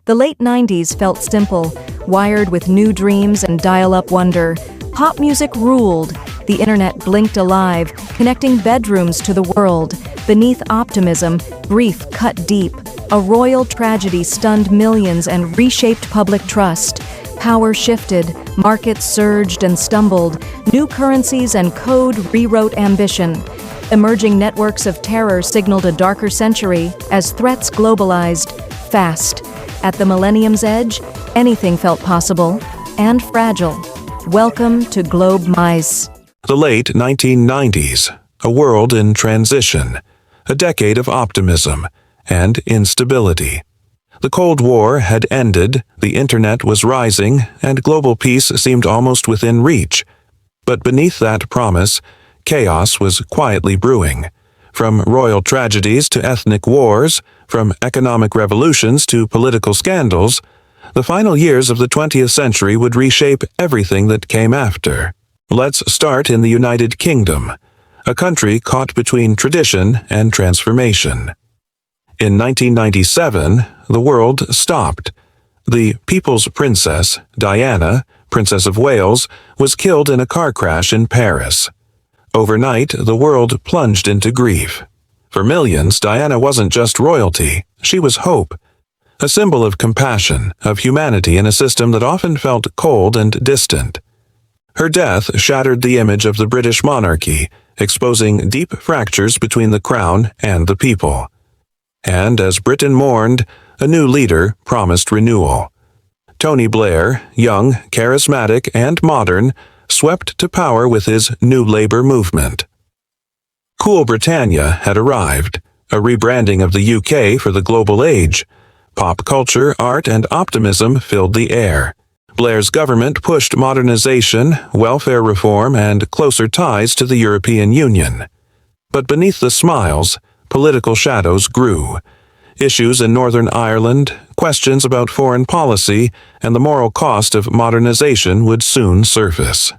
The late 90s felt simple, wired with new dreams and dial-up wonder. Pop music ruled. The internet blinked alive, connecting bedrooms to the world. Beneath optimism, grief cut deep. A royal tragedy stunned millions and reshaped public trust. Power shifted, markets surged and stumbled. New currencies and code rewrote ambition. Emerging networks of terror signaled a darker century as threats globalized fast. At the millennium's edge, anything felt possible and fragile. Welcome to Globe Mice. The late 1990s, a world in transition, a decade of optimism and instability. The Cold War had ended, the internet was rising, and global peace seemed almost within reach. But beneath that promise, chaos was quietly brewing. From royal tragedies to ethnic wars, from economic revolutions to political scandals, the final years of the 20th century would reshape everything that came after. Let's start in the United Kingdom, a country caught between tradition and transformation. In 1997, the world stopped. The People's Princess, Diana, Princess of Wales, was killed in a car crash in Paris. Overnight, the world plunged into grief. For millions, Diana wasn't just royalty, she was hope. A symbol of compassion, of humanity in a system that often felt cold and distant. Her death shattered the image of the British monarchy, exposing deep fractures between the crown and the people. And as Britain mourned, a new leader promised renewal. Tony Blair, young, charismatic, and modern, swept to power with his New Labour movement. Cool Britannia had arrived, a rebranding of the UK for the global age. Pop culture, art, and optimism filled the air. Blair's government pushed modernization, welfare reform, and closer ties to the European Union. But beneath the smiles, political shadows grew. Issues in Northern Ireland, questions about foreign policy, and the moral cost of modernization would soon surface.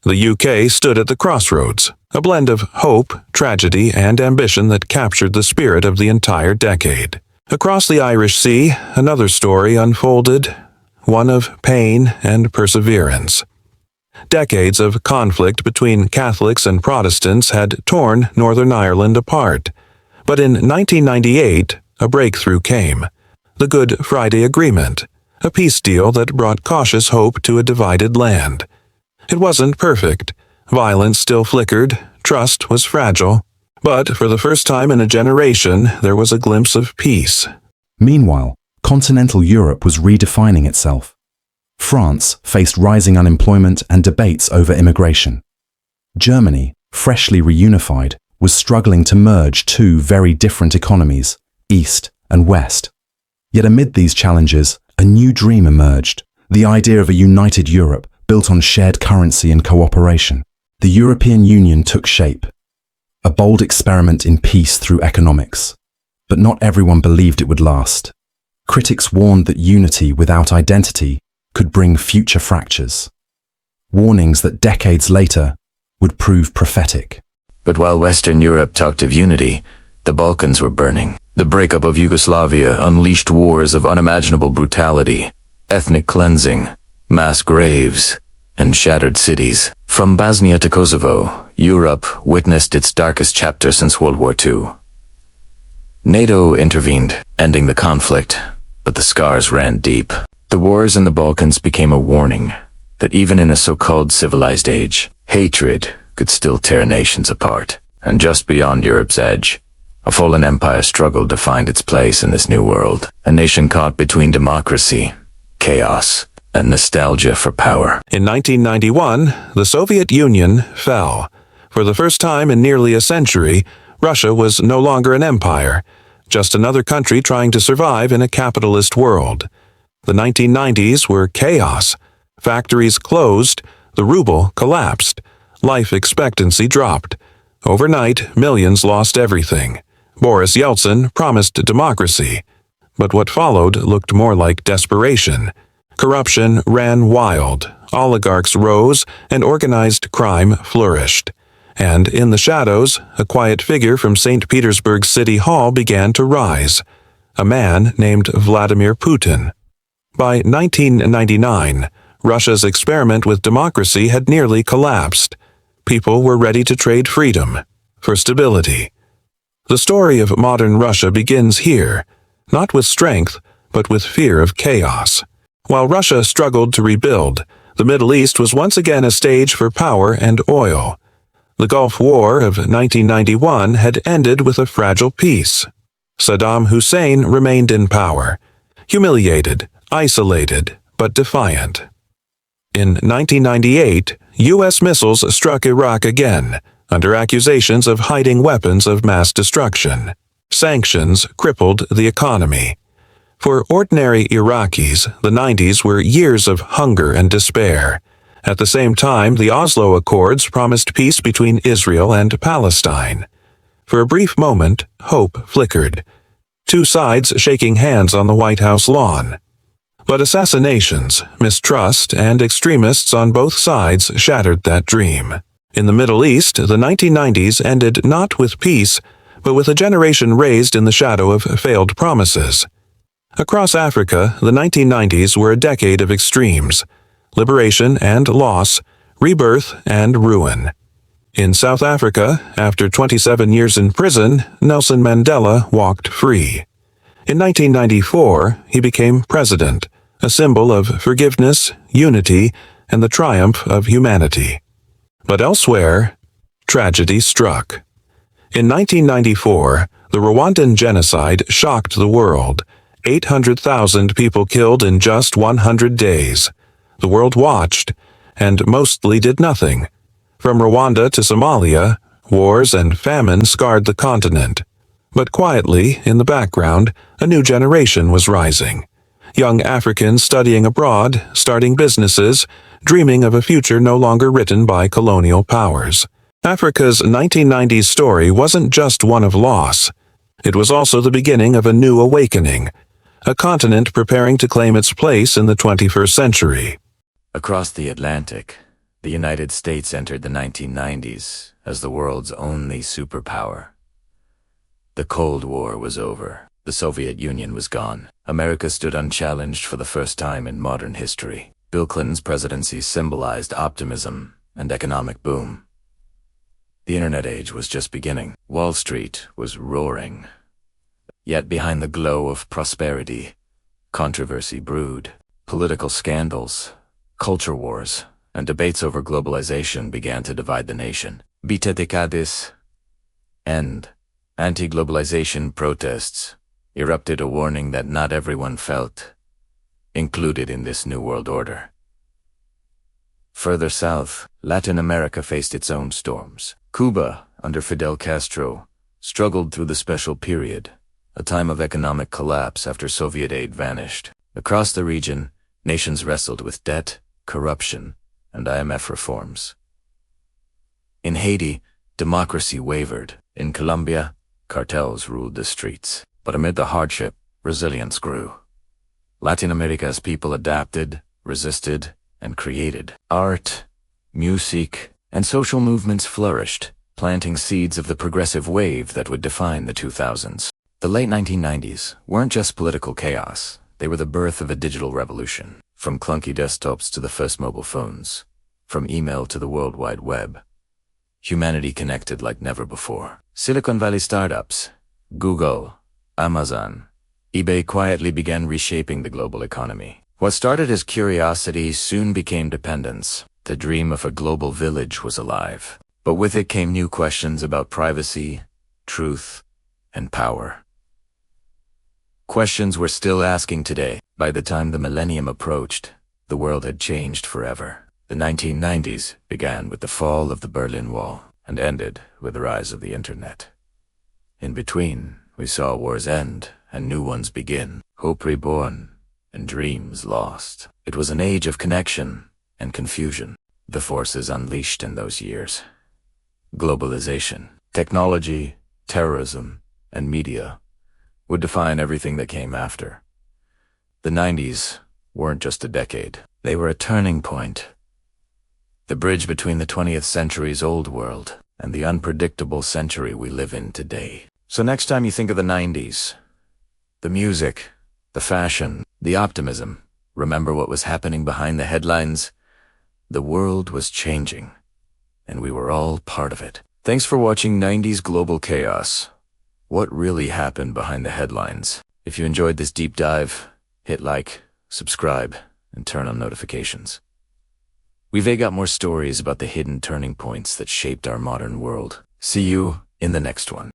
The UK stood at the crossroads, a blend of hope, tragedy, and ambition that captured the spirit of the entire decade. Across the Irish Sea, another story unfolded, one of pain and perseverance. Decades of conflict between Catholics and Protestants had torn Northern Ireland apart. But in 1998, a breakthrough came. The Good Friday Agreement, a peace deal that brought cautious hope to a divided land. It wasn't perfect. Violence still flickered, trust was fragile. But for the first time in a generation, there was a glimpse of peace. Meanwhile, continental Europe was redefining itself. France faced rising unemployment and debates over immigration. Germany, freshly reunified, was struggling to merge two very different economies, East and West. Yet amid these challenges, a new dream emerged, the idea of a united Europe built on shared currency and cooperation. The European Union took shape, a bold experiment in peace through economics. But not everyone believed it would last. Critics warned that unity without identity could bring future fractures. Warnings that decades later would prove prophetic. But while Western Europe talked of unity, the Balkans were burning. The breakup of Yugoslavia unleashed wars of unimaginable brutality, ethnic cleansing, mass graves, and shattered cities. From Bosnia to Kosovo, Europe witnessed its darkest chapter since World War II. NATO intervened, ending the conflict, but the scars ran deep. The wars in the Balkans became a warning that even in a so-called civilized age, hatred could still tear nations apart. And just beyond Europe's edge, a fallen empire struggled to find its place in this new world. A nation caught between democracy, chaos, and nostalgia for power. In 1991, the Soviet Union fell. For the first time in nearly a century, Russia was no longer an empire, just another country trying to survive in a capitalist world. The 1990s were chaos. Factories closed, the ruble collapsed, life expectancy dropped. Overnight, millions lost everything. Boris Yeltsin promised democracy, but what followed looked more like desperation. Corruption ran wild, oligarchs rose, and organized crime flourished. And in the shadows, a quiet figure from St. Petersburg City Hall began to rise. A man named Vladimir Putin. By 1999, Russia's experiment with democracy had nearly collapsed. People were ready to trade freedom for stability. The story of modern Russia begins here, not with strength, but with fear of chaos. While Russia struggled to rebuild, the Middle East was once again a stage for power and oil. The Gulf War of 1991 had ended with a fragile peace. Saddam Hussein remained in power, humiliated, isolated, but defiant. In 1998, U.S. missiles struck Iraq again, under accusations of hiding weapons of mass destruction. Sanctions crippled the economy. For ordinary Iraqis, the 90s were years of hunger and despair. At the same time, the Oslo Accords promised peace between Israel and Palestine. For a brief moment, hope flickered. Two sides shaking hands on the White House lawn. But assassinations, mistrust, and extremists on both sides shattered that dream. In the Middle East, the 1990s ended not with peace, but with a generation raised in the shadow of failed promises. Across Africa, the 1990s were a decade of extremes: liberation and loss, rebirth and ruin. In South Africa, after 27 years in prison, Nelson Mandela walked free. In 1994, he became president, a symbol of forgiveness, unity, and the triumph of humanity. But elsewhere, tragedy struck. In 1994, the Rwandan genocide shocked the world. 800,000 people killed in just 100 days. The world watched, and mostly did nothing. From Rwanda to Somalia, wars and famine scarred the continent. But quietly, in the background, a new generation was rising. Young Africans studying abroad, starting businesses, dreaming of a future no longer written by colonial powers. Africa's 1990s story wasn't just one of loss. It was also the beginning of a new awakening, a continent preparing to claim its place in the 21st century. Across the Atlantic, the United States entered the 1990s as the world's only superpower. The Cold War was over. The Soviet Union was gone. America stood unchallenged for the first time in modern history. Bill Clinton's presidency symbolized optimism and economic boom. The internet age was just beginning. Wall Street was roaring. Yet behind the glow of prosperity, controversy brewed. Political scandals, culture wars, and debates over globalization began to divide the nation. Beta decadis, and anti-globalization protests erupted, a warning that not everyone felt included in this new world order. Further south, Latin America faced its own storms. Cuba, under Fidel Castro, struggled through the special period, a time of economic collapse after Soviet aid vanished. Across the region, nations wrestled with debt, corruption, and IMF reforms. In Haiti, democracy wavered. In Colombia, cartels ruled the streets. But amid the hardship, resilience grew. Latin America's people adapted, resisted, and created. Art, music, and social movements flourished, planting seeds of the progressive wave that would define the 2000s. The late 1990s weren't just political chaos. They were the birth of a digital revolution. From clunky desktops to the first mobile phones, from email to the World Wide Web, humanity connected like never before. Silicon Valley startups, Google, Amazon, eBay quietly began reshaping the global economy. What started as curiosity soon became dependence. The dream of a global village was alive. But with it came new questions about privacy, truth, and power. Questions we're still asking today. By the time the millennium approached, the world had changed forever. The 1990s began with the fall of the Berlin Wall and ended with the rise of the internet. In between, we saw wars end and new ones begin, hope reborn and dreams lost. It was an age of connection and confusion. The forces unleashed in those years: globalization, technology, terrorism, and media would define everything that came after. The 90s weren't just a decade. They were a turning point. The bridge between the 20th century's old world and the unpredictable century we live in today. So next time you think of the 90s, the music, the fashion, the optimism, Remember what was happening behind the headlines? The world was changing, and we were all part of it. Thanks for watching 90s Global Chaos. What really happened behind the headlines? If you enjoyed this deep dive, hit like, subscribe, and turn on notifications. We've got more stories about the hidden turning points that shaped our modern world. See you in the next one.